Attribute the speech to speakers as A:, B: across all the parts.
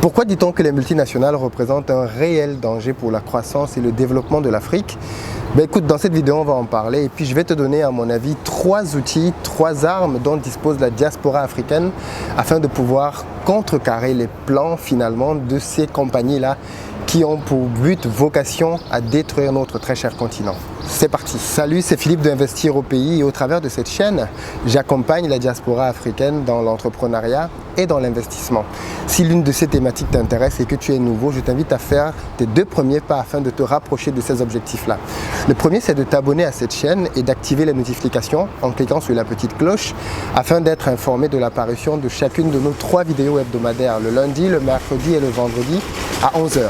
A: Pourquoi dit-on que les multinationales représentent un réel danger pour la croissance et le développement de l'Afrique? Écoute, dans cette vidéo, on va en parler et puis je vais te donner, à mon avis, 3 outils, 3 armes dont dispose la diaspora africaine afin de pouvoir contrecarrer les plans finalement de ces compagnies-là qui ont pour but, vocation à détruire notre très cher continent. C'est parti. Salut, c'est Philippe d'Investir au pays et au travers de cette chaîne, j'accompagne la diaspora africaine dans l'entrepreneuriat et dans l'investissement. Si l'une de ces thématiques t'intéresse et que tu es nouveau, je t'invite à faire tes 2 premiers pas afin de te rapprocher de ces objectifs-là. Le premier, c'est de t'abonner à cette chaîne et d'activer les notifications en cliquant sur la petite cloche afin d'être informé de l'apparition de chacune de nos 3 vidéos hebdomadaires, le lundi, le mercredi et le vendredi à 11 h.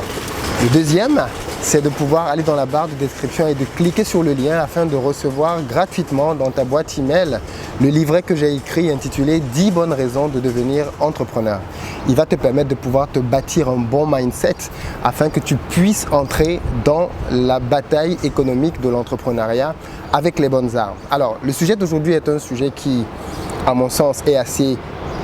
A: Le deuxième, c'est de pouvoir aller dans la barre de description et de cliquer sur le lien afin de recevoir gratuitement dans ta boîte email le livret que j'ai écrit intitulé 10 bonnes raisons de devenir entrepreneur. Il va te permettre de pouvoir te bâtir un bon mindset afin que tu puisses entrer dans la bataille économique de l'entrepreneuriat avec les bonnes armes. Alors, le sujet d'aujourd'hui est un sujet qui, à mon sens, est assez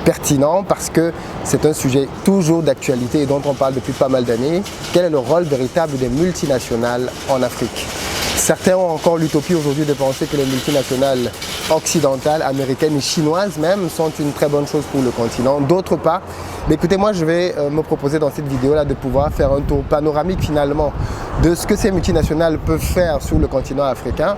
A: pertinent parce que c'est un sujet toujours d'actualité et dont on parle depuis pas mal d'années. Quel est le rôle véritable des multinationales en Afrique? Certains ont encore l'utopie aujourd'hui de penser que les multinationales occidentales, américaines et chinoises même sont une très bonne chose pour le continent, d'autres pas. Mais écoutez, moi je vais me proposer dans cette vidéo-là de pouvoir faire un tour panoramique finalement de ce que ces multinationales peuvent faire sur le continent africain,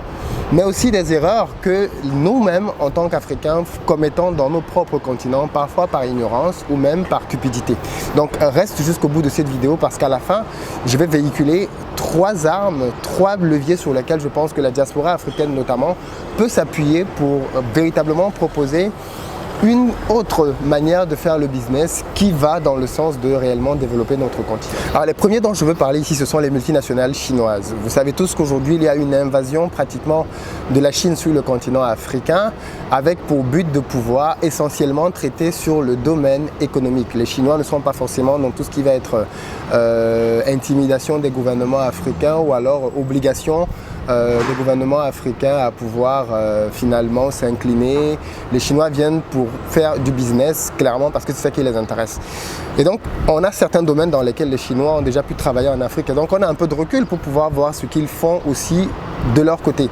A: mais aussi des erreurs que nous-mêmes en tant qu'Africains commettons dans nos propres continents, parfois par ignorance ou même par cupidité. Donc reste jusqu'au bout de cette vidéo parce qu'à la fin, je vais véhiculer 3 armes, 3 leviers sur lesquels je pense que la diaspora africaine notamment peut s'appuyer pour véritablement proposer une autre manière de faire le business qui va dans le sens de réellement développer notre continent. Alors les premiers dont je veux parler ici, ce sont les multinationales chinoises. Vous savez tous qu'aujourd'hui, il y a une invasion pratiquement de la Chine sur le continent africain avec pour but de pouvoir essentiellement traiter sur le domaine économique. Les Chinois ne sont pas forcément dans tout ce qui va être intimidation des gouvernements africains ou alors obligation des gouvernements africains à pouvoir finalement s'incliner. Les Chinois viennent pour faire du business, clairement, parce que c'est ça qui les intéresse. Et donc, on a certains domaines dans lesquels les Chinois ont déjà pu travailler en Afrique. Et donc, on a un peu de recul pour pouvoir voir ce qu'ils font aussi de leur côté.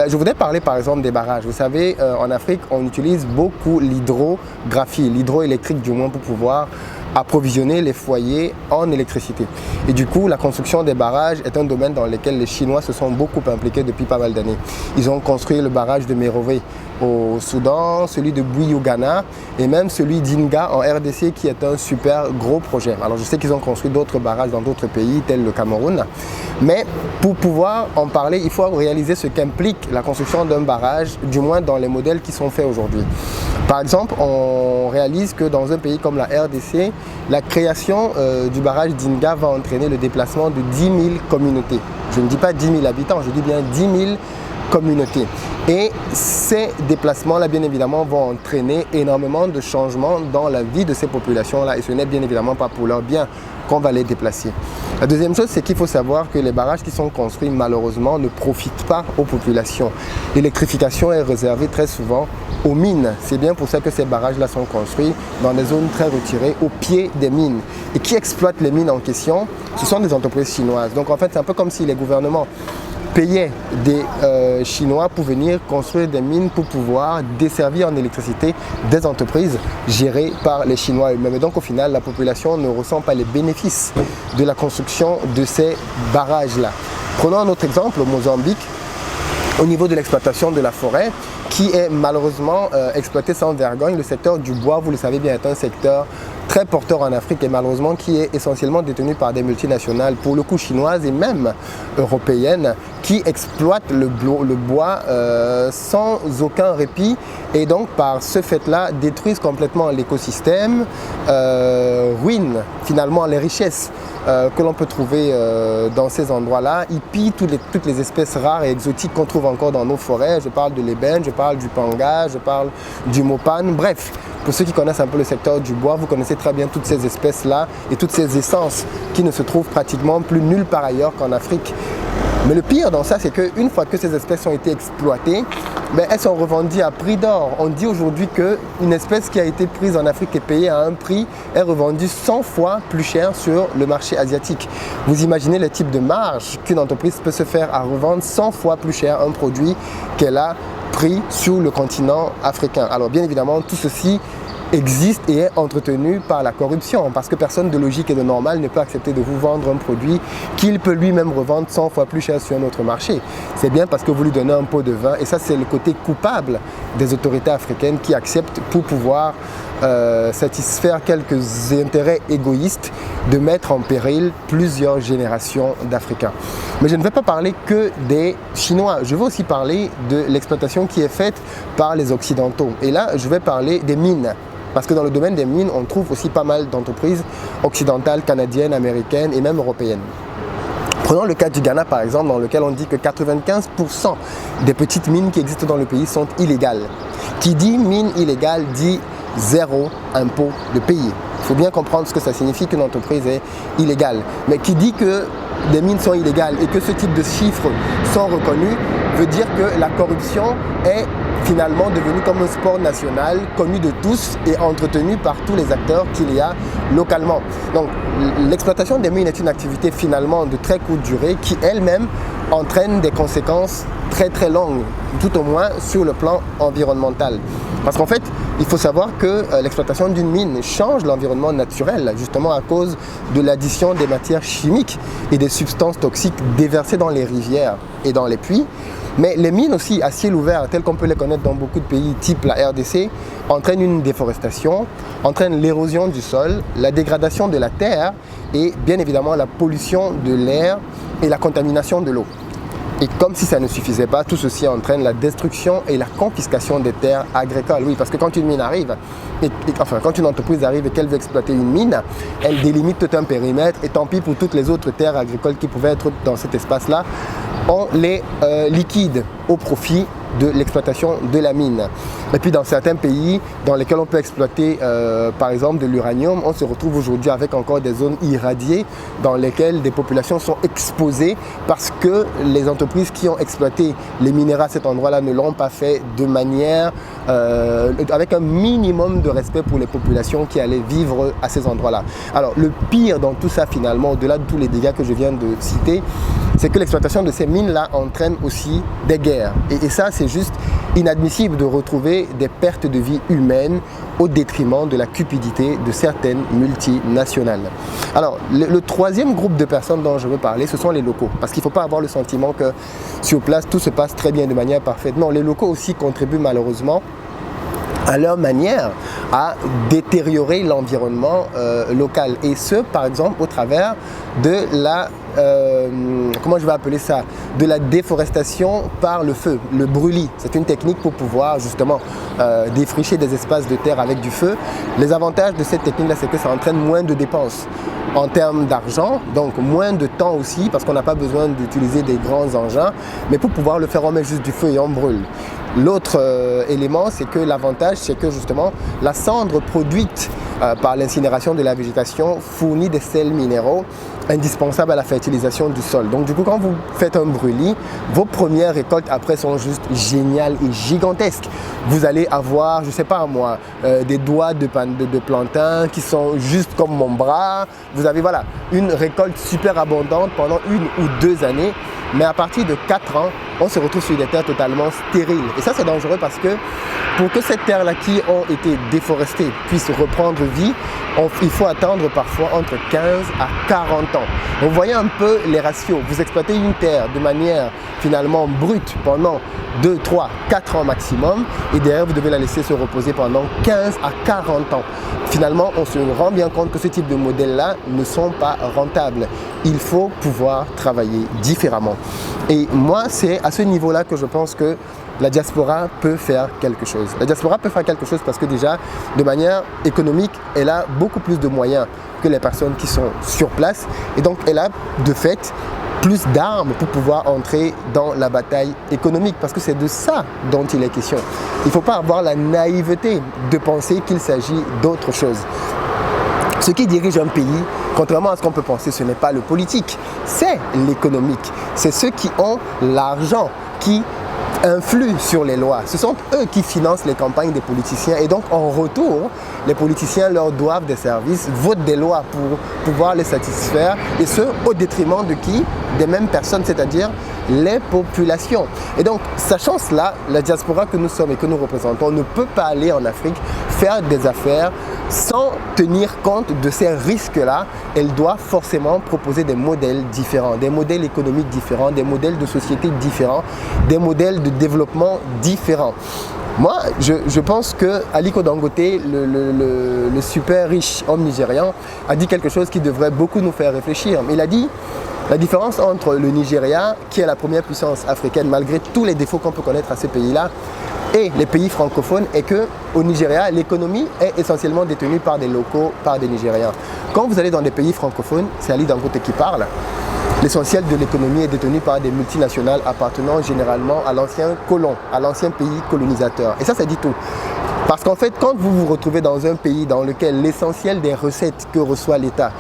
A: Je voudrais parler par exemple des barrages. Vous savez, en Afrique, on utilise beaucoup l'hydrographie, l'hydroélectrique du moins, pour pouvoir approvisionner les foyers en électricité. Et du coup, la construction des barrages est un domaine dans lequel les Chinois se sont beaucoup impliqués depuis pas mal d'années. Ils ont construit le barrage de Merowe au Soudan, celui de Buyi au Ghana et même celui d'Inga en RDC qui est un super gros projet. Alors je sais qu'ils ont construit d'autres barrages dans d'autres pays tels le Cameroun, mais pour pouvoir en parler, il faut réaliser ce qu'implique la construction d'un barrage, du moins dans les modèles qui sont faits aujourd'hui. Par exemple, on réalise que dans un pays comme la RDC, la création du barrage d'Inga va entraîner le déplacement de 10 000 communautés. Je ne dis pas 10 000 habitants, je dis bien 10 000 communautés. Et ces déplacements-là, bien évidemment, vont entraîner énormément de changements dans la vie de ces populations-là. Et ce n'est bien évidemment pas pour leur bien qu'on va les déplacer. La deuxième chose, c'est qu'il faut savoir que les barrages qui sont construits, malheureusement, ne profitent pas aux populations. L'électrification est réservée très souvent aux mines. C'est bien pour ça que ces barrages-là sont construits dans des zones très retirées, au pied des mines. Et qui exploitent les mines en question, ce sont des entreprises chinoises. Donc en fait, c'est un peu comme si les gouvernements payaient des Chinois pour venir construire des mines pour pouvoir desservir en électricité des entreprises gérées par les Chinois eux-mêmes. Et donc au final, la population ne ressent pas les bénéfices de la construction de ces barrages-là. Prenons un autre exemple, au Mozambique, au niveau de l'exploitation de la forêt, qui est malheureusement exploité sans vergogne. Le secteur du bois, vous le savez bien, est un secteur très porteur en Afrique et malheureusement qui est essentiellement détenu par des multinationales, pour le coup chinoises et même européennes, qui exploitent le bois sans aucun répit et donc par ce fait-là détruisent complètement l'écosystème, ruinent finalement les richesses que l'on peut trouver dans ces endroits-là. Ils pillent toutes les espèces rares et exotiques qu'on trouve encore dans nos forêts. Je parle de l'ébène, je parle du panga, je parle du mopane, bref. Pour ceux qui connaissent un peu le secteur du bois, vous connaissez très bien toutes ces espèces-là et toutes ces essences qui ne se trouvent pratiquement plus nulle part ailleurs qu'en Afrique. Mais le pire dans ça, c'est qu'une fois que ces espèces ont été exploitées, mais elles sont revendues à prix d'or. On dit aujourd'hui qu'une espèce qui a été prise en Afrique et payée à un prix est revendue 100 fois plus cher sur le marché asiatique. Vous imaginez le type de marge qu'une entreprise peut se faire à revendre 100 fois plus cher un produit qu'elle a pris sur le continent africain. Alors bien évidemment, tout ceci existe et est entretenu par la corruption, parce que personne de logique et de normal ne peut accepter de vous vendre un produit qu'il peut lui-même revendre 100 fois plus cher sur un autre marché. C'est bien parce que vous lui donnez un pot de vin, et ça c'est le côté coupable des autorités africaines qui acceptent pour pouvoir satisfaire quelques intérêts égoïstes de mettre en péril plusieurs générations d'Africains. Mais je ne vais pas parler que des Chinois, je veux aussi parler de l'exploitation qui est faite par les Occidentaux. Et là, je vais parler des mines. Parce que dans le domaine des mines, on trouve aussi pas mal d'entreprises occidentales, canadiennes, américaines et même européennes. Prenons le cas du Ghana par exemple, dans lequel on dit que 95% des petites mines qui existent dans le pays sont illégales. Qui dit mine illégale dit zéro impôt de payer. Il faut bien comprendre ce que ça signifie qu'une entreprise est illégale. Mais qui dit que des mines sont illégales et que ce type de chiffres sont reconnus, veut dire que la corruption est finalement devenu comme un sport national, connu de tous et entretenu par tous les acteurs qu'il y a localement. Donc l'exploitation des mines est une activité finalement de très courte durée qui elle-même entraîne des conséquences très longues, tout au moins sur le plan environnemental. Parce qu'en fait, il faut savoir que l'exploitation d'une mine change l'environnement naturel, justement à cause de l'addition des matières chimiques et des substances toxiques déversées dans les rivières et dans les puits. Mais les mines aussi à ciel ouvert, telles qu'on peut les connaître dans beaucoup de pays, type la RDC, entraînent une déforestation, entraînent l'érosion du sol, la dégradation de la terre et bien évidemment la pollution de l'air et la contamination de l'eau. Et comme si ça ne suffisait pas, tout ceci entraîne la destruction et la confiscation des terres agricoles. Oui, parce que quand une mine arrive, quand une entreprise arrive et qu'elle veut exploiter une mine, elle délimite tout un périmètre et tant pis pour toutes les autres terres agricoles qui pouvaient être dans cet espace-là, on les liquide au profit de l'exploitation de la mine. Et puis dans certains pays dans lesquels on peut exploiter par exemple de l'uranium, on se retrouve aujourd'hui avec encore des zones irradiées dans lesquelles des populations sont exposées parce que les entreprises qui ont exploité les minéraux à cet endroit-là ne l'ont pas fait de manière avec un minimum de respect pour les populations qui allaient vivre à ces endroits-là. Alors le pire dans tout ça finalement, au-delà de tous les dégâts que je viens de citer, c'est que l'exploitation de ces mines-là entraîne aussi des guerres. Et ça, c'est juste inadmissible de retrouver des pertes de vie humaines au détriment de la cupidité de certaines multinationales. Alors, le troisième groupe de personnes dont je veux parler, ce sont les locaux. Parce qu'il ne faut pas avoir le sentiment que sur place, tout se passe très bien de manière parfaite. Non, les locaux aussi contribuent malheureusement à leur manière à détériorer l'environnement local. Et ce, par exemple, au travers de la comment je vais appeler ça, de la déforestation par le feu, le brûlis. C'est une technique pour pouvoir justement défricher des espaces de terre avec du feu. Les avantages de cette technique-là, c'est que ça entraîne moins de dépenses en termes d'argent, donc moins de temps aussi, parce qu'on n'a pas besoin d'utiliser des grands engins, mais pour pouvoir le faire, on met juste du feu et on brûle. L'autre élément, c'est que l'avantage, c'est que justement, la cendre produite par l'incinération de la végétation fournit des sels minéraux indispensables à la fertilisation du sol. Donc du coup, quand vous faites un brûlis, vos premières récoltes après sont juste géniales et gigantesques. Vous allez avoir, je sais pas moi, des doigts de plantain qui sont juste comme mon bras. Vous avez voilà, une récolte super abondante pendant 1 ou 2 années. Mais à partir de 4 ans, on se retrouve sur des terres totalement stériles. Et ça, c'est dangereux parce que pour que ces terres-là qui ont été déforestées puissent reprendre vie, il faut attendre parfois entre 15 à 40 ans. Donc, vous voyez un peu les ratios. Vous exploitez une terre de manière finalement brute pendant 2, 3, 4 ans maximum et derrière, vous devez la laisser se reposer pendant 15 à 40 ans. Finalement, on se rend bien compte que ce type de modèles-là ne sont pas rentables. Il faut pouvoir travailler différemment. Et moi, c'est à ce niveau-là que je pense que la diaspora peut faire quelque chose. La diaspora peut faire quelque chose parce que déjà, de manière économique, elle a beaucoup plus de moyens que les personnes qui sont sur place. Et donc, elle a de fait plus d'armes pour pouvoir entrer dans la bataille économique parce que c'est de ça dont il est question. Il ne faut pas avoir la naïveté de penser qu'il s'agit d'autre chose. Ce qui dirige un pays, contrairement à ce qu'on peut penser, ce n'est pas le politique, c'est l'économique. C'est ceux qui ont l'argent qui influent sur les lois. Ce sont eux qui financent les campagnes des politiciens et donc en retour, les politiciens leur doivent des services, votent des lois pour pouvoir les satisfaire et ce au détriment de qui? Des mêmes personnes, c'est-à-dire les populations. Et donc, sachant cela, la diaspora que nous sommes et que nous représentons ne peut pas aller en Afrique faire des affaires sans tenir compte de ces risques-là. Elle doit forcément proposer des modèles différents, des modèles économiques différents, des modèles de société différents, des modèles de développement différents. Moi, je pense que Aliko Dangote, le super riche homme nigérian, a dit quelque chose qui devrait beaucoup nous faire réfléchir. Il a dit la différence entre le Nigeria, qui est la première puissance africaine, malgré tous les défauts qu'on peut connaître à ces pays-là, et les pays francophones, est qu'au Nigeria, l'économie est essentiellement détenue par des locaux, par des Nigériens. Quand vous allez dans des pays francophones, c'est Ali Dangote qui parle, l'essentiel de l'économie est détenu par des multinationales appartenant généralement à l'ancien colon, à l'ancien pays colonisateur. Et ça dit tout. Parce qu'en fait, quand vous vous retrouvez dans un pays dans lequel l'essentiel des recettes que reçoit l'État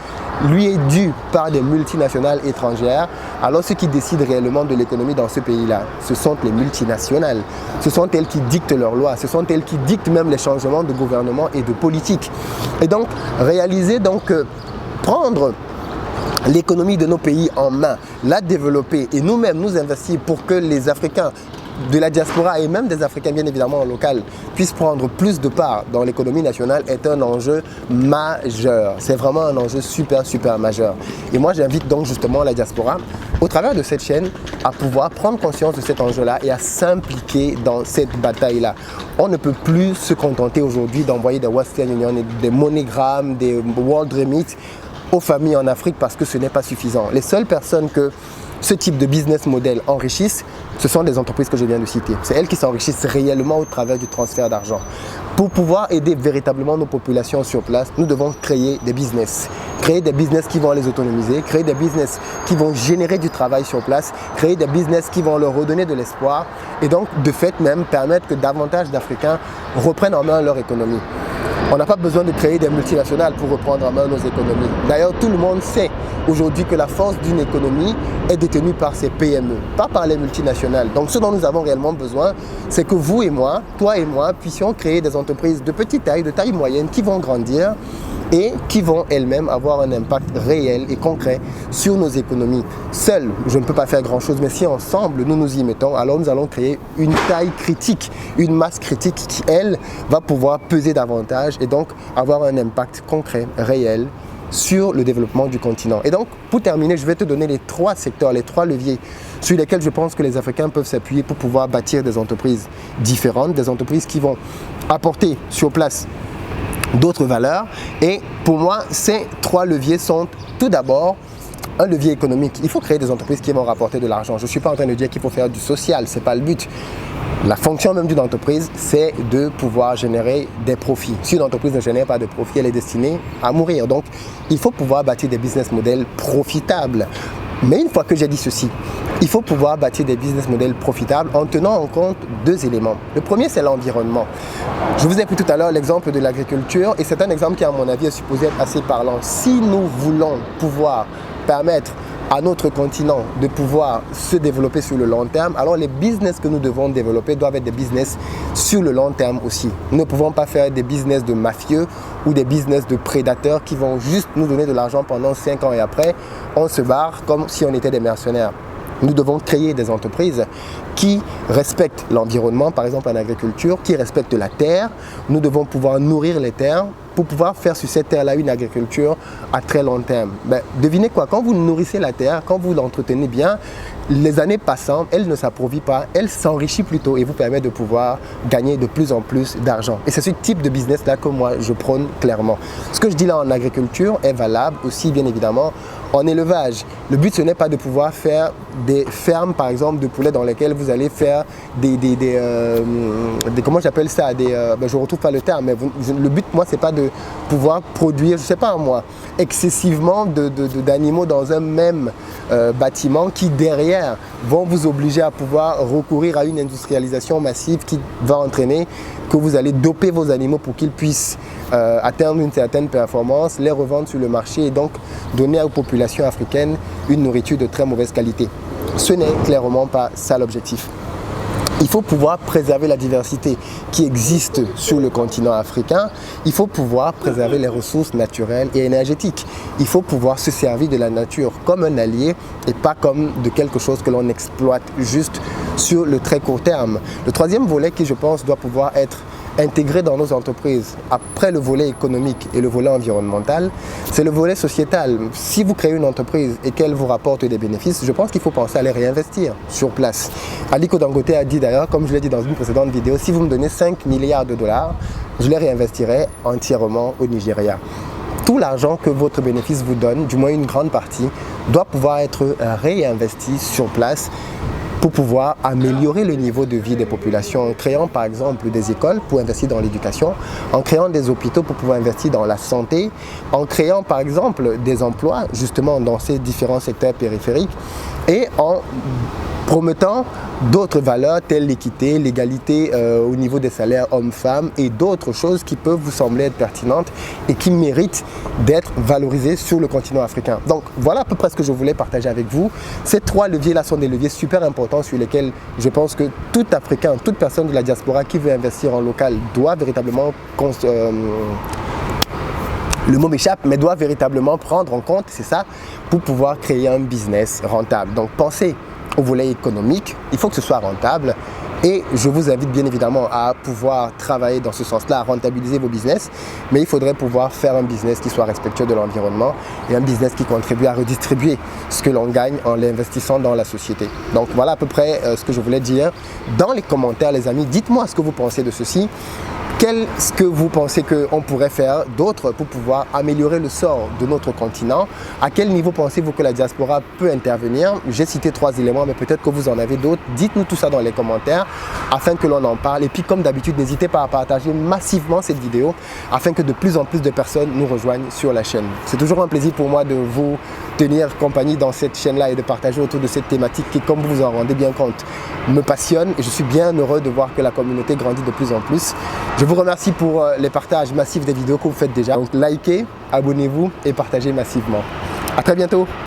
A: lui est dû par des multinationales étrangères, alors ceux qui décident réellement de l'économie dans ce pays-là, ce sont les multinationales. Ce sont elles qui dictent leurs lois, ce sont elles qui dictent même les changements de gouvernement et de politique. Et donc, réaliser, prendre l'économie de nos pays en main, la développer et nous-mêmes nous investir pour que les Africains de la diaspora et même des Africains bien évidemment en local puissent prendre plus de part dans l'économie nationale est un enjeu majeur. C'est vraiment un enjeu super majeur. Et moi j'invite donc justement la diaspora au travers de cette chaîne à pouvoir prendre conscience de cet enjeu-là et à s'impliquer dans cette bataille-là. On ne peut plus se contenter aujourd'hui d'envoyer des Western Union, des MoneyGram, des World Remit aux familles en Afrique parce que ce n'est pas suffisant. Les seules personnes que ce type de business model enrichissent, ce sont des entreprises que je viens de citer. C'est elles qui s'enrichissent réellement au travers du transfert d'argent. Pour pouvoir aider véritablement nos populations sur place, nous devons créer des business. Créer des business qui vont les autonomiser, créer des business qui vont générer du travail sur place, créer des business qui vont leur redonner de l'espoir et donc de fait même permettre que davantage d'Africains reprennent en main leur économie. On n'a pas besoin de créer des multinationales pour reprendre en main nos économies. D'ailleurs, tout le monde sait aujourd'hui que la force d'une économie est détenue par ses PME, pas par les multinationales. Donc ce dont nous avons réellement besoin, c'est que vous et moi, toi et moi, puissions créer des entreprises de petite taille, de taille moyenne, qui vont grandir et qui vont elles-mêmes avoir un impact réel et concret sur nos économies. Seul, je ne peux pas faire grand-chose, mais si ensemble nous nous y mettons, alors nous allons créer une taille critique, une masse critique qui, elle, va pouvoir peser davantage et donc avoir un impact concret, réel, sur le développement du continent. Et donc, pour terminer, je vais te donner les 3 secteurs, les 3 leviers sur lesquels je pense que les Africains peuvent s'appuyer pour pouvoir bâtir des entreprises différentes, des entreprises qui vont apporter sur place d'autres valeurs. Et pour moi, ces 3 leviers sont tout d'abord un levier économique. Il faut créer des entreprises qui vont rapporter de l'argent. Je ne suis pas en train de dire qu'il faut faire du social, ce n'est pas le but. La fonction même d'une entreprise, c'est de pouvoir générer des profits. Si une entreprise ne génère pas de profit, elle est destinée à mourir. Donc, il faut pouvoir bâtir des business models profitables. Mais une fois que j'ai dit ceci, il faut pouvoir bâtir des business models profitables en tenant en compte 2 éléments. Le premier, c'est l'environnement. Je vous ai pris tout à l'heure l'exemple de l'agriculture et c'est un exemple qui, à mon avis, est supposé être assez parlant. Si nous voulons pouvoir permettre à notre continent de pouvoir se développer sur le long terme, alors les business que nous devons développer doivent être des business sur le long terme aussi. Nous ne pouvons pas faire des business de mafieux ou des business de prédateurs qui vont juste nous donner de l'argent pendant 5 ans et après, on se barre comme si on était des mercenaires. Nous devons créer des entreprises qui respectent l'environnement, par exemple en agriculture, qui respectent la terre. Nous devons pouvoir nourrir les terres pour pouvoir faire sur cette terre-là une agriculture à très long terme. Devinez quoi, quand vous nourrissez la terre, quand vous l'entretenez bien, les années passant, elle ne s'approvit pas, elle s'enrichit plutôt et vous permet de pouvoir gagner de plus en plus d'argent. Et c'est ce type de business-là que moi je prône clairement. Ce que je dis là en agriculture est valable aussi bien évidemment en élevage. Le but ce n'est pas de pouvoir faire des fermes par exemple de poulets dans lesquelles vous allez faire comment j'appelle ça, je ne retrouve pas le terme, mais le but moi c'est pas de pouvoir produire, je sais pas moi, excessivement d'animaux dans un même bâtiment qui derrière vont vous obliger à pouvoir recourir à une industrialisation massive qui va entraîner que vous allez doper vos animaux pour qu'ils puissent atteindre une certaine performance, les revendre sur le marché et donc donner aux populations africaines une nourriture de très mauvaise qualité. Ce n'est clairement pas ça l'objectif. Il faut pouvoir préserver la diversité qui existe sur le continent africain. Il faut pouvoir préserver les ressources naturelles et énergétiques. Il faut pouvoir se servir de la nature comme un allié et pas comme de quelque chose que l'on exploite juste sur le très court terme. Le troisième volet qui, je pense, doit pouvoir être intégré dans nos entreprises, après le volet économique et le volet environnemental, c'est le volet sociétal. Si vous créez une entreprise et qu'elle vous rapporte des bénéfices, je pense qu'il faut penser à les réinvestir sur place. Aliko Dangote a dit d'ailleurs, comme je l'ai dit dans une précédente vidéo, si vous me donnez 5 milliards de dollars, je les réinvestirai entièrement au Nigeria. Tout l'argent que votre bénéfice vous donne, du moins une grande partie, doit pouvoir être réinvesti sur place pour pouvoir améliorer le niveau de vie des populations en créant par exemple des écoles pour investir dans l'éducation, en créant des hôpitaux pour pouvoir investir dans la santé, en créant par exemple des emplois justement dans ces différents secteurs périphériques et en promettant d'autres valeurs telles l'équité, l'égalité au niveau des salaires hommes-femmes et d'autres choses qui peuvent vous sembler être pertinentes et qui méritent d'être valorisées sur le continent africain. Donc voilà à peu près ce que je voulais partager avec vous. Ces trois leviers-là sont des leviers super importants sur lesquels je pense que tout Africain, toute personne de la diaspora qui veut investir en local doit véritablement le mot m'échappe, mais doit véritablement prendre en compte, c'est ça, pour pouvoir créer un business rentable. Donc pensez au volet économique, il faut que ce soit rentable et je vous invite bien évidemment à pouvoir travailler dans ce sens-là, à rentabiliser vos business, mais il faudrait pouvoir faire un business qui soit respectueux de l'environnement et un business qui contribue à redistribuer ce que l'on gagne en l'investissant dans la société. Donc voilà à peu près ce que je voulais dire. Dans les commentaires les amis, dites-moi ce que vous pensez de ceci. Qu'est-ce que vous pensez qu'on pourrait faire d'autre pour pouvoir améliorer le sort de notre continent? À quel niveau pensez-vous que la diaspora peut intervenir? J'ai cité 3 éléments, mais peut-être que vous en avez d'autres. Dites-nous tout ça dans les commentaires afin que l'on en parle. Et puis comme d'habitude, n'hésitez pas à partager massivement cette vidéo afin que de plus en plus de personnes nous rejoignent sur la chaîne. C'est toujours un plaisir pour moi de vous tenir compagnie dans cette chaîne-là et de partager autour de cette thématique qui, comme vous vous en rendez bien compte, me passionne. Et je suis bien heureux de voir que la communauté grandit de plus en plus. Je vous remercie pour les partages massifs des vidéos que vous faites déjà. Donc likez, abonnez-vous et partagez massivement. À très bientôt.